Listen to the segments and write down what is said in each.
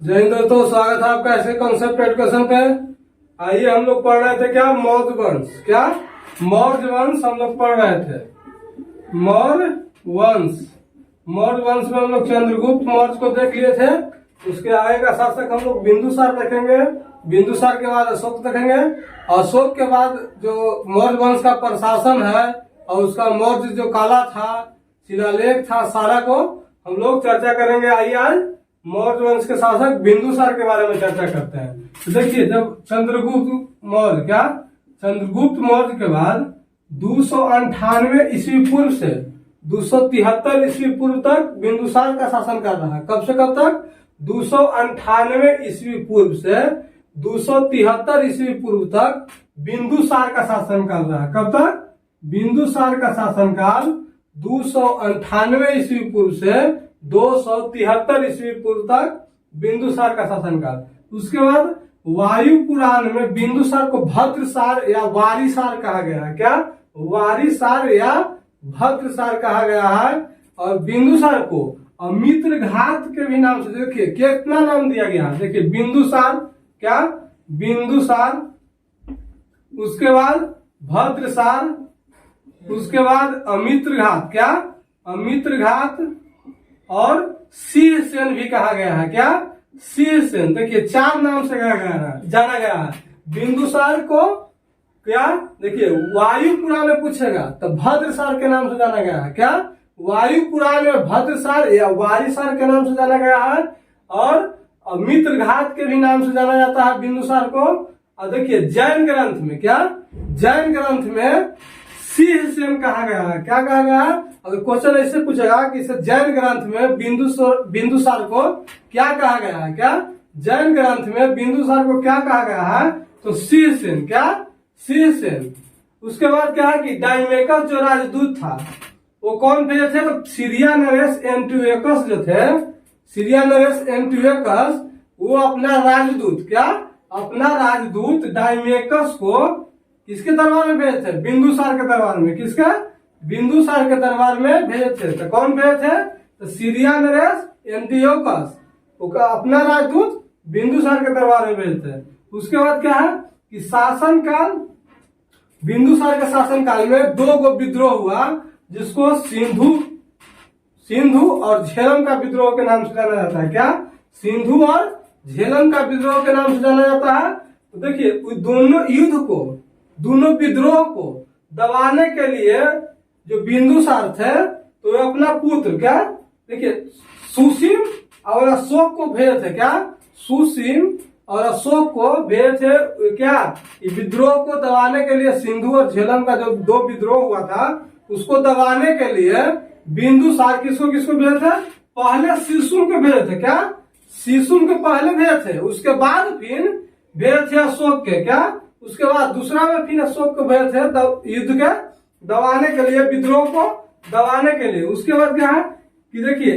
जय हिंद दोस्तों, स्वागत है आपका ऐसे कॉन्सेप्ट एजुकेशन पे। आइए हम लोग पढ़ रहे थे क्या, मौर्य वंश। क्या मौर्य वंश हम लोग पढ़ रहे थे। मौर्य वंश में हम लोग चंद्रगुप्त मौर्य को देख लिए थे। उसके आगे का शासक हम लोग बिंदुसार देखेंगे। बिंदुसार के बाद अशोक देखेंगे। अशोक के बाद जो मौर्य वंश का प्रशासन है और उसका मौर्य जो काला था, शिलालेख था, सारा को हम लोग चर्चा करेंगे। आइए आज मौर्य वंश के शासक बिंदुसार के बारे में चर्चा करते हैं। तो देखिए, जब चंद्रगुप्त मौर्य के बाद 298 ईस्वी पूर्व से 273 ईस्वी पूर्व तक बिंदुसार का शासन कर रहा है। कब से कब तक? 298 ईस्वी पूर्व से 273 ईस्वी पूर्व तक बिंदुसार का शासन कर रहा है। कब तक? बिंदुसार का शासनकाल 298 ईस्वी पूर्व से 273 ईस्वी पूर्व तक बिंदुसार का शासनकाल। उसके बाद वायु पुराण में बिंदुसार को भद्रसार या वारिसार कहा गया है। क्या? वारिसार या भद्रसार कहा गया है। और बिंदुसार को मित्रघात के भी नाम से, देखिए कितना नाम दिया गया है। देखिए बिंदुसार, क्या बिंदुसार, उसके बाद भद्रसार, उसके बाद अमित्रघात, क्या अमित्रघात, और शीर्षसेन भी कहा गया है। क्या? शीर्षसेन। देखिए 4 नाम से जाना गया है बिंदुसार को। क्या? देखिए वायु पुराण में पूछेगा तो भद्रसार के नाम से जाना गया है। क्या? वायु पुराण में भद्रसार या वारिसार के नाम से जाना गया है। और मित्रघात के भी नाम से जाना जाता है बिंदुसार को। और देखिए जैन ग्रंथ में, क्या जैन ग्रंथ में शीर्षसेन कहा गया है। क्या कहा गया है? अगर क्वेश्चन ऐसे पूछेगा कि जैन ग्रंथ में बिंदुसार को क्या कहा गया है? क्या जैन ग्रंथ में बिंदुसार को क्या कहा गया है? तो शीर्षसेन। क्या? शीर्षसेन। उसके बाद क्या है कि डाइमेकस जो राजदूत था वो कौन भेजे थे? तो सीरिया नरेश एंटियोकस जो थे, सीरिया नरेश एंटियोकस, वो अपना राजदूत, क्या अपना राजदूत डाइमेकस को किसके दरबार में भेजे थे? बिंदुसार के दरबार में। किसका? बिंदुसार के दरबार में भेजे थे। तो कौन भेजे थे? तो सीरिया नरेश एंटियोकस अपना राजदूत बिंदुसार के दरबार में भेजे थे। उसके बाद क्या है कि शासनकाल, बिंदुसार के शासनकाल में 2 विद्रोह हुआ, जिसको सिंधु और झेलम का विद्रोह के नाम से जाना जाता है। क्या? सिंधु और झेलम का विद्रोह के नाम से जाना जाता है। तो देखिए दोनों विद्रोह को दबाने के लिए जो बिंदुसार थे तो वे अपना पुत्र, क्या देखिए सुसीम और अशोक को भेजे थे। क्या? सुसीम और अशोक को भेजे थे। क्या? विद्रोह को दबाने के लिए, सिंधु और झेलम का जो 2 विद्रोह हुआ था उसको दबाने के लिए बिंदुसार किसको भेजे थे? पहले शिशुम को भेजे थे। क्या? शिशुम के पहले भेजे थे। उसके बाद फिर भेजे थे अशोक के। क्या? उसके बाद दूसरा में फिर अशोक को भेजे थे युद्ध के दबाने के लिए, विद्रोह को दबाने के लिए। उसके बाद क्या है कि देखिए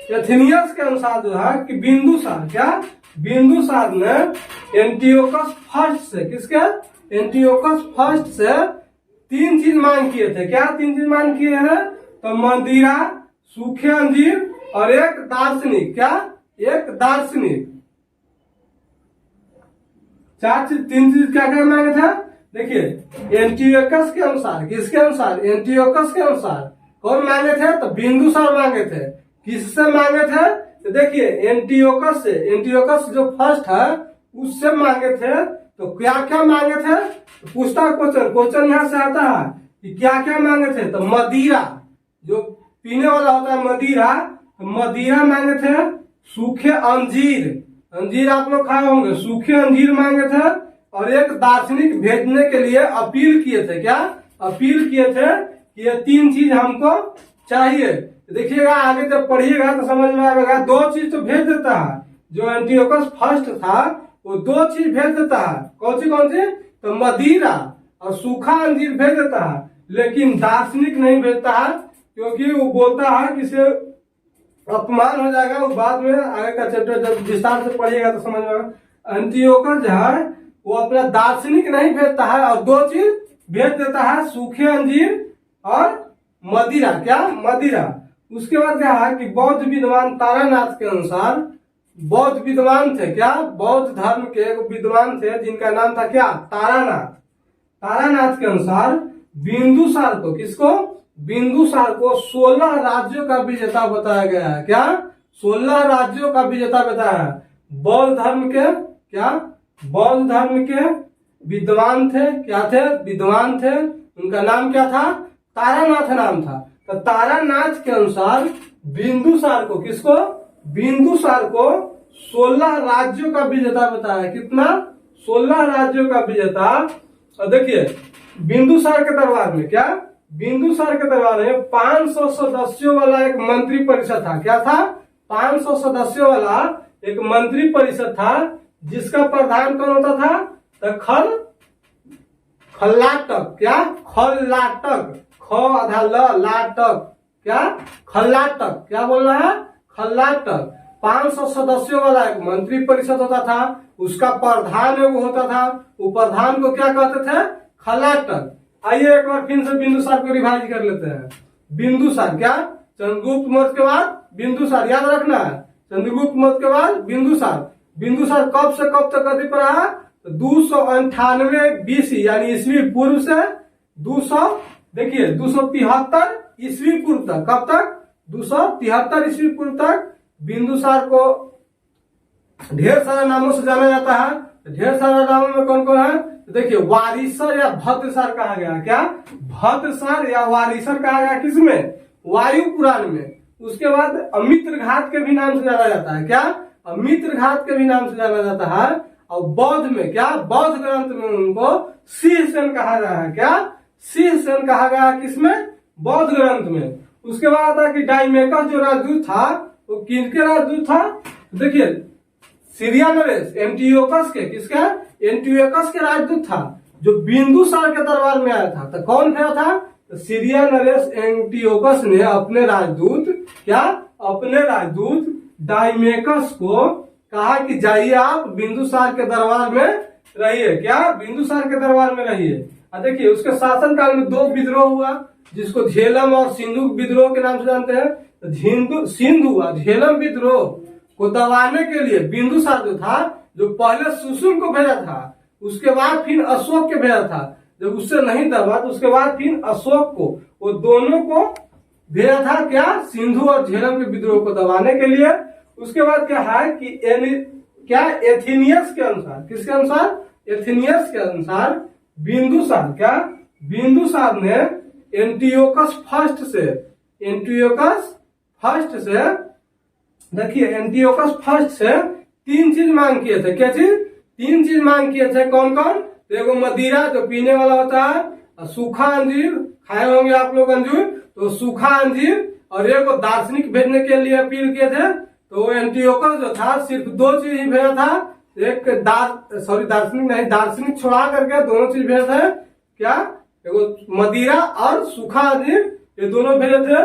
एथेनियस के अनुसार जो है कि बिंदुसार, क्या बिंदुसार ने एंटियोकस फर्स्ट से, किसके? एंटियोकस फर्स्ट से 3 चीज मांग किए थे। क्या 3 चीज मांग किए हैं? तो मंदिरा, सूखे अंजीर और एक दार्शनिक। क्या? एक दार्शनिक। 3 चीज क्या क्या मांगे थे? देखिए एंटियोकस के अनुसार, किसके अनुसार? एंटियोकस के अनुसार कौन मांगे थे? तो बिंदुसार मांगे थे। किससे मांगे थे? तो देखिए एंटियोकस से, एंटियोकस जो फर्स्ट है उससे मांगे थे। तो क्या क्या मांगे थे? तो पूछता क्वेश्चन यहाँ से आता है कि क्या क्या मांगे थे? तो मदिरा, जो पीने वाला होता है मदिरा, तो मदिरा मांगे थे। सूखे अंजीर आप लोग खाए होंगे, सूखे अंजीर मांगे थे। और एक दार्शनिक भेजने के लिए अपील किए थे। क्या अपील किए थे? कि ये 3 चीज हमको चाहिए। देखिएगा आगे जब पढ़िएगा तो समझ में आएगा। 2 चीज तो भेज देता है, जो एंटियोकस फर्स्ट था वो 2 चीज भेज देता है। कौन सी? तो मदिरा और सूखा अंजीर भेज देता है, लेकिन दार्शनिक नहीं भेजता है, क्योंकि वो बोलता है कि इसे अपमान हो जाएगा। वो बाद में आगे का चैप्टर जब विस्तार से पढ़िएगा तो समझ में आएगा। एंटियोकस जो है वो अपना दार्शनिक नहीं भेजता है और 2 चीज भेज देता है, सूखे अंजीर और मदिरा। क्या? मदिरा। उसके बाद क्या है कि बौद्ध विद्वान तारानाथ के अनुसार बौद्ध विद्वान थे। क्या? बौद्ध धर्म के एक विद्वान थे जिनका नाम था क्या? तारानाथ। तारानाथ के अनुसार बिंदुसार को, किसको? बिंदुसार को 16 राज्यों का विजेता बताया गया है। क्या? 16 राज्यों का विजेता बताया है। बौद्ध धर्म के क्या? बौद्ध धर्म के विद्वान थे। क्या थे? विद्वान थे। उनका नाम क्या था? तारानाथ नाम था। तो तारानाथ के अनुसार बिंदुसार को, किसको? बिंदुसार को 16 राज्यों का विजेता बताया। कितना? 16 राज्यों का विजेता। और देखिए बिंदुसार के दरबार में क्या? बिंदुसार के दरबार में 500 सदस्यों वाला एक मंत्री परिषद था। क्या था? 500 सदस्यों वाला एक मंत्री परिषद था जिसका प्रधान कौन होता था? तो खल्लाटक। क्या? खल्लाटक। ख आधा ल लाटक। क्या? खल्लाटक। क्या बोल रहा है? खल्लाटक। 500 सदस्यों वाला एक मंत्री परिषद होता था, उसका प्रधान वो होता था। वो प्रधान को क्या कहते थे? खल्लाटक। आइए एक बार फिर से बिंदुसार को रिवाइज कर लेते हैं। बिंदुसार क्या? चंद्रगुप्त मौर्य के बाद बिंदुसार, याद रखना है। चंद्रगुप्त मौर्य के बाद बिंदुसार। बिंदुसार कब से कब तक अधिक रहा? 298 BC यानी ईस्वी पूर्व से 273 ईस्वी पूर्व तक। कब तक? 273 ईस्वी पूर्व तक बिंदुसार को ढेर सारे नामों से जाना जाता है। ढेर सारे नामों में कौन कौन है? देखिए वारिसर या भद्रसार कहा गया। क्या? भद्रसार या वारिसर कहा गया। किसमें? वायु पुराण में। उसके बाद अमित्र घाट के भी नाम से जाना जाता है। क्या? अमित्र घाट के भी नाम से जाना जाता है। और बौद्ध में क्या? बौद्ध ग्रंथ में उनको सिंहसेन कहा गया है। क्या? सिंहसेन कहा गया है। किसमें? बौद्ध ग्रंथ में। उसके बाद आता कि डाइमेकस जो राजदूत था वो किसके राजदूत था? देखिए सीरिया नरेश एंटियोकस के, किसका? एंटियोकस के राजदूत था जो बिंदुसार के दरबार में आया था। तो कौन गया था? तो सीरिया नरेश एंटियोकस ने अपने राजदूत, क्या? अपने राजदूत डाइमेकस को कहा कि जाइए आप बिंदुसार के दरबार में रहिए। क्या? बिंदुसार के दरबार में रहिए। देखिए उसके शासनकाल में 2 विद्रोह हुआ जिसको झेलम और सिंधु विद्रोह के नाम से जानते हैं। सिंधु और झेलम विद्रोह को दबाने के लिए बिंदुसार जो था, जो पहले सुसुम को भेजा था, उसके बाद फिर अशोक के भेजा था। जब उससे नहीं दबा तो उसके बाद फिर अशोक को, वो दोनों को भेजा था। क्या? सिंधु और झेलम के विद्रोह को दबाने के लिए। उसके बाद क्या है कि क्या? एथेनियस के अनुसार, किसके अनुसार? एथेनियस के अनुसार बिंदुसार, क्या? बिंदुसार ने एंटियोकस फर्स्ट से, देखिए एंटियोकस फर्स्ट से 3 चीज मांग किए थे। क्या चीज? 3 चीज मांग किए थे। कौन कौन? एगो मदिरा जो पीने वाला होता है, सूखा अंजीर, खाए होंगे आप लोग अंजीर, तो सूखा अंजीर, और एगो दार्शनिक भेजने के लिए अपील किए थे। तो एंटियोकस जो था सिर्फ 2 चीज ही भेजा था। एक दार्शनिक नहीं, दार्शनिक छोड़ा करके दोनों चीज भेजे थे। क्या? एगो मदिरा और सूखा अंजीर, ये दोनों भेजे थे।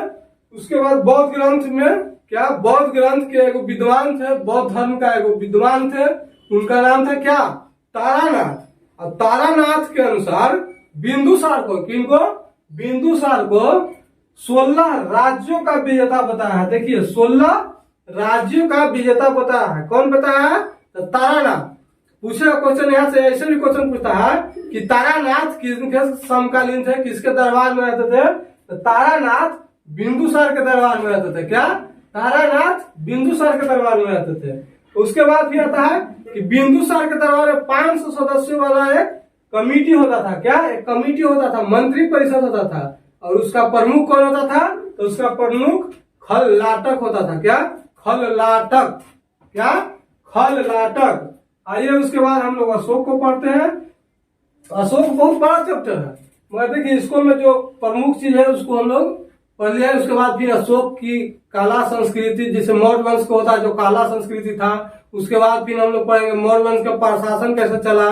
उसके बाद बौद्ध ग्रंथ में क्या? बौद्ध ग्रंथ के एगो विद्वान थे, बौद्ध धर्म का एगो विद्वान थे, उनका नाम था क्या? तारानाथ। और तारानाथ के अनुसार बिंदुसार को, किनको? बिंदुसार को 16 राज्यों का विजेता बताया है। देखिए 16 राज्यों का विजेता बताया है। कौन बताया है? तो तारानाथ। पूछेगा क्वेश्चन यहाँ से, ऐसे भी क्वेश्चन पूछता है कि तारानाथ किसके समकालीन थे, किसके दरबार में रहते थे? तो तारानाथ बिंदुसार के दरबार में रहते थे। क्या? तारानाथ बिंदुसार के दरबार में रहते थे। उसके बाद फिर आता है कि बिंदुसार के दरबार में 500 सदस्यों वाला एक कमिटी होता था। क्या? एक कमिटी होता था, मंत्री परिषद होता था। और उसका प्रमुख कौन होता था? तो उसका प्रमुख खल्लाटक होता था। क्या? खल्लाटक। क्या? खल्लाटक। आइए उसके बाद हम लोग अशोक को पढ़ते हैं। अशोक बहुत बड़ा चैप्टर है, मगर देखिए स्कूल में जो प्रमुख चीज है उसको हम लोग पढ़ लिया। उसके बाद फिर अशोक की काला संस्कृति, जिसे मौर्य वंश को होता है जो काला संस्कृति था। उसके बाद फिर हम लोग पढ़ेंगे मौर्य वंश का प्रशासन कैसे चला।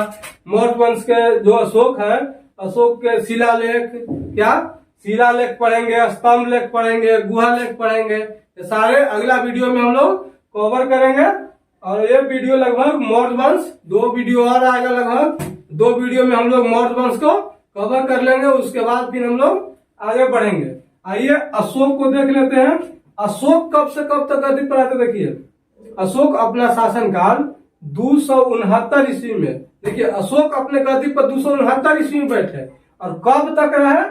मौर्य वंश के जो अशोक है, अशोक के शिलालेख, क्या? शिलालेख पढ़ेंगे, स्तंभ लेख पढ़ेंगे, गुहा लेख पढ़ेंगे। ये सारे अगला वीडियो में हम लोग कवर करेंगे। और ये वीडियो लगभग मौर्य वंश, 2 वीडियो और आएगा, लगभग 2 वीडियो में हम लोग मौर्य वंश को कवर कर लेंगे। उसके बाद फिर हम लोग आगे बढ़ेंगे। आइए अशोक को देख लेते हैं। अशोक कब से कब तक अधिक पर आते? देखिए अशोक अपना शासनकाल 269 ईस्वी में, देखिए अशोक अपने गद्दी पर 269 ईस्वी में बैठे और कब तक रहे,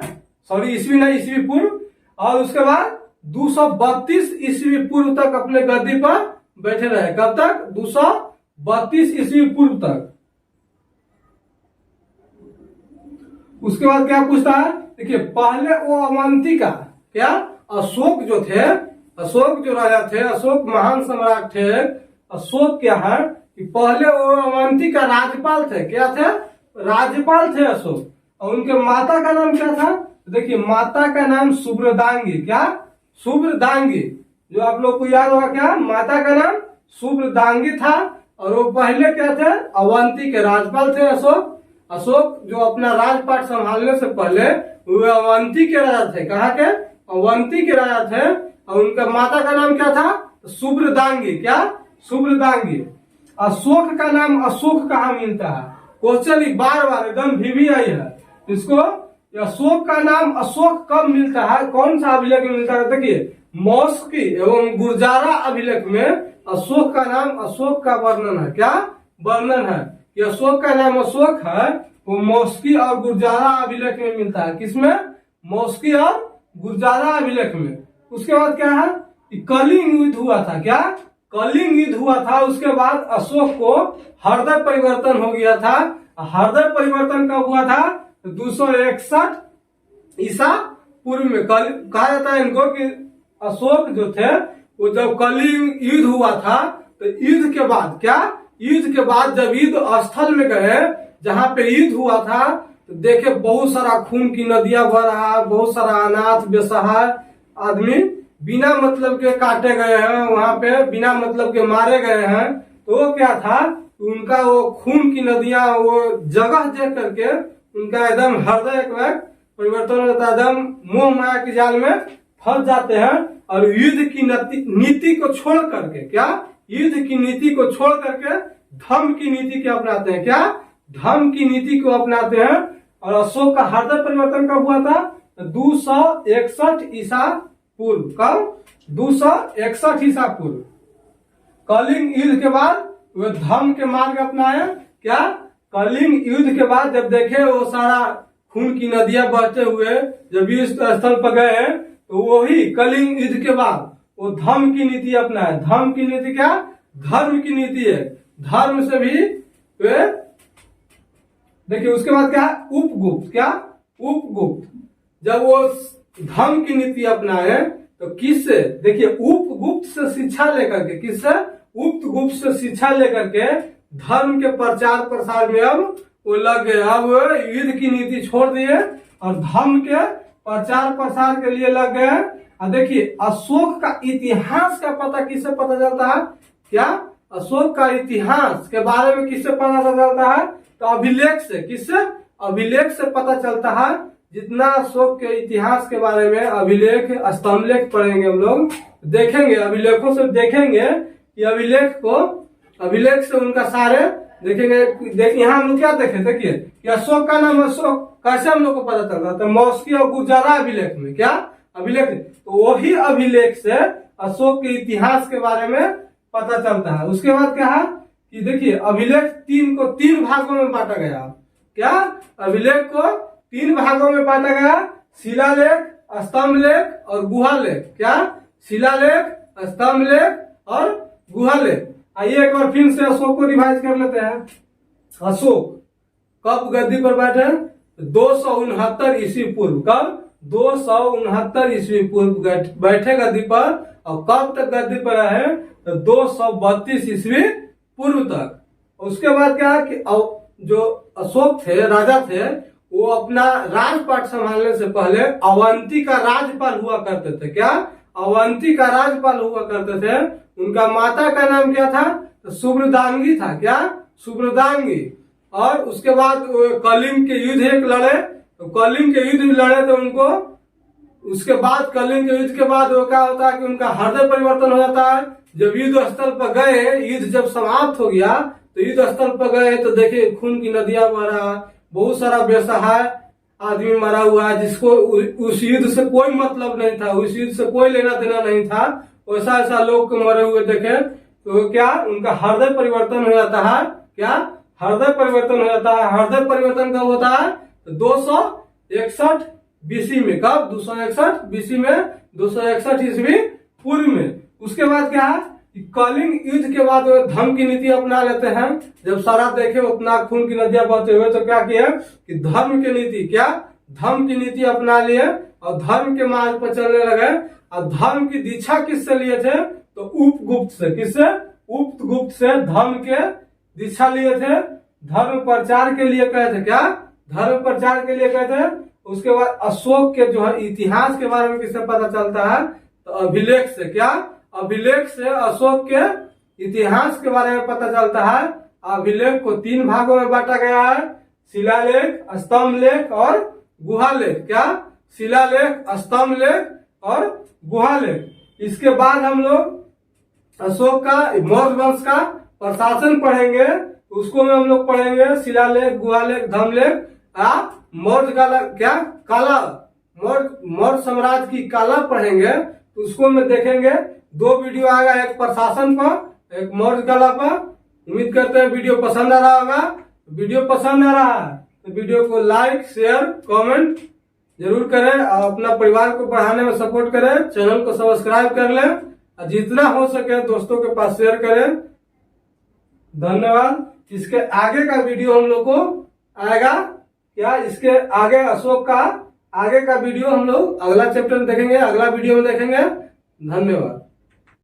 सॉरी ईस्वी नहीं, ईस्वी पूर्व, और उसके बाद 232 ईस्वी पूर्व तक अपने गद्दी पर बैठे रहे। कब तक? 232 ईस्वी पूर्व तक। उसके बाद क्या पूछता है, देखिए पहले वो अवंती का क्या, अशोक जो थे, अशोक जो राजा थे, अशोक महान सम्राट थे, अशोक क्या है कि पहले वो अवंती का राज्यपाल थे। क्या थे? राज्यपाल थे अशोक। और उनके माता का नाम क्या था? देखिए माता का नाम सुब्रदांगी। क्या? सुब्रदांगी। जो आप लोग को याद होगा, क्या माता का नाम सुब्रदांगी था। और वो पहले क्या थे? अवंती के राज्यपाल थे अशोक। अशोक जो अपना राजपाट संभालने से पहले वे अवंती के राजा थे। कहाँ के? अवंती के राजा थे। और उनका माता का नाम क्या था? सुब्रदांगी। क्या? सुब्रदांगी। अशोक का नाम अशोक कहाँ मिलता है? क्वेश्चन बार बार एकदम भी आई है इसको। अशोक का नाम अशोक कब मिलता है, कौन सा अभिलेख में मिलता है? देखिए मौस्की एवं गुर्जारा अभिलेख में अशोक का नाम अशोक का वर्णन है। क्या वर्णन है कि अशोक का नाम अशोक है, वो मौस्की और गुर्जारा अभिलेख में मिलता है। किसमें? मौस्की और गुर्जारा अभिलेख में। उसके बाद क्या है कि कलिंग युद्ध हुआ था। क्या? कलिंग युद्ध हुआ था। उसके बाद अशोक को हृदय परिवर्तन हो गया था। हृदय परिवर्तन कब हुआ था? 261 ईसा पूर्व में। कहा जाता है इनको कि अशोक जो थे वो जब कलिंग युद्ध हुआ था तो युद्ध के बाद, क्या युद्ध के बाद जब युद्ध स्थल में गए जहां पे युद्ध हुआ था तो देखे बहुत सारा खून की नदियां बह रहा है, बहुत सारा अनाथ बेसहाय आदमी बिना मतलब के काटे गए हैं, वहां पे बिना मतलब के मारे गए हैं। तो वो क्या था, उनका वो खून की नदियां वो जगह देख करके उनका एकदम हृदय एक परिवर्तन होता है, एकदम मोह माया के जाल में फंस जाते हैं और युद्ध की नीति को छोड़ करके, क्या युद्ध की नीति को छोड़ करके धर्म की नीति को अपनाते हैं। क्या? धर्म की नीति को अपनाते हैं। और अशोक का हृदय परिवर्तन कब हुआ था? 261 ईसा पूर्व। कब? 261 ईसा पूर्व। कलिंग युद्ध के बाद वे धर्म के मार्ग अपनाए। क्या? कलिंग युद्ध के बाद जब देखे वो सारा खून की नदियां बहते हुए जब युद्ध स्थल पर गए तो वही कलिंग युद्ध के बाद वो धर्म की नीति अपनाए। धर्म की नीति क्या? धर्म की नीति है। धर्म से भी वे देखिए उसके बाद क्या है? उपगुप्त। क्या? उपगुप्त। जब वो धर्म की नीति अपनाए तो किससे? देखिए उपगुप्त से शिक्षा लेकर के, किससे? उपगुप्त से शिक्षा लेकर के धर्म के प्रचार प्रसार में अब वो लग गए। अब युद्ध की नीति छोड़ दिए और धर्म के प्रचार प्रसार के लिए लग गए। और देखिए अशोक का इतिहास का पता किससे पता चलता है? क्या? अशोक का इतिहास के बारे में किससे पता चलता है? तो अभिलेख से। किससे? अभिलेख से पता चलता है। जितना अशोक के इतिहास के बारे में अभिलेख स्तंभलेख पढ़ेंगे हम लोग, देखेंगे अभिलेखों से, देखेंगे कि अभिलेख से उनका सारे देखेंगे। यहाँ हम लोग क्या देखे, देखिए कि अशोक का नाम अशोक कैसे हम लोग को पता चल रहा था? मौस्की और गुर्जारा अभिलेख में। क्या अभिलेख? तो वही अभिलेख से अशोक के इतिहास के बारे में पता चलता है। उसके बाद क्या है कि देखिए अभिलेख तीन भागों में बांटा गया। क्या? अभिलेख को 3 भागों में बांटा गया। शिलालेख, स्तंभलेख और गुहालेख। क्या? शिलालेख, स्तंभलेख और गुहालेख। आइए एक बार फिर से अशोक को रिवाइज कर लेते हैं। अशोक कब गद्दी पर बैठे? 269 ईस्वी पूर्व। कब? 269 ईस्वी पूर्व बैठे गद्दी पर। और कब तक गद्दी पर रहे? तो 232 ईस्वी पूर्व तक। उसके बाद क्या है कि जो अशोक थे, राजा थे, वो अपना राजपाट संभालने से पहले अवंती का राज्यपाल हुआ करते थे। क्या? अवंती का राज्यपाल हुआ करते थे। उनका माता का नाम क्या था? तो सुब्रदांगी था। क्या? सुब्रदांगी। और उसके बाद कलिंग के युद्ध एक लड़े, तो कलिंग के युद्ध लड़े तो उनको उसके बाद कलिंग के युद्ध के बाद वो क्या होता है कि उनका हृदय परिवर्तन हो जाता है। जब युद्ध स्थल पर गए, युद्ध जब समाप्त हो गया तो युद्ध स्थल पर गए तो देखिए खून की नदियां बह रहा, बहुत सारा बेसहाय आदमी मरा हुआ है जिसको उस युद्ध से कोई मतलब नहीं था, उस युद्ध से कोई लेना देना नहीं था। ऐसा ऐसा लोग को मरे हुए देखे तो क्या उनका हृदय परिवर्तन हो जाता है, क्या हृदय परिवर्तन हो जाता है। हृदय परिवर्तन कब होता है, तो 261 बीसी में। कब, 261 बीसी में, 261 ईस्वी पूर्व में। उसके बाद क्या है, कलिंग युद्ध के बाद वो धर्म की नीति अपना लेते हैं। जब सारा देखे उतना खून की नदियां बहते हुए, तो क्या किया कि धर्म की नीति, क्या धर्म की नीति अपना लिए और धर्म के मार्ग पर चलने लगे। और धर्म की दीक्षा किससे लिए थे, तो उपगुप्त से। किससे, उपगुप्त से धर्म के दीक्षा लिए थे। धर्म प्रचार के लिए कहे थे, क्या धर्म प्रचार के लिए कहे थे। उसके बाद अशोक के जो है इतिहास के बारे में किससे पता चलता है, तो अभिलेख से। क्या, अभिलेख से अशोक के इतिहास के बारे में पता चलता है। अभिलेख को 3 भागों में बांटा गया है, शिलालेख, स्तंभ लेख और गुहालेख। क्या, शिलालेख, स्तंभ लेख और गुहालेख। इसके बाद हम लोग अशोक का, मौर्य वंश का प्रशासन पढ़ेंगे। उसको में हम लोग पढ़ेंगे शिलालेख, गुहालेख, धर्मलेख। मौर्य काला, क्या काला, मौर्य साम्राज्य की काला पढ़ेंगे। तो उसको में देखेंगे 2 वीडियो आएगा, एक प्रशासन पर, एक मौर्य कला पर। उम्मीद करते हैं वीडियो पसंद आ रहा होगा। वीडियो पसंद आ रहा है तो वीडियो को लाइक, शेयर, कमेंट जरूर करें और अपना परिवार को बढ़ाने में सपोर्ट करें। चैनल को सब्सक्राइब कर लें और जितना हो सके दोस्तों के पास शेयर करें। धन्यवाद। इसके आगे का वीडियो हम लोग को आएगा, क्या इसके आगे अशोक का आगे का वीडियो हम लोग अगला चैप्टर में देखेंगे, अगला वीडियो में देखेंगे। धन्यवाद।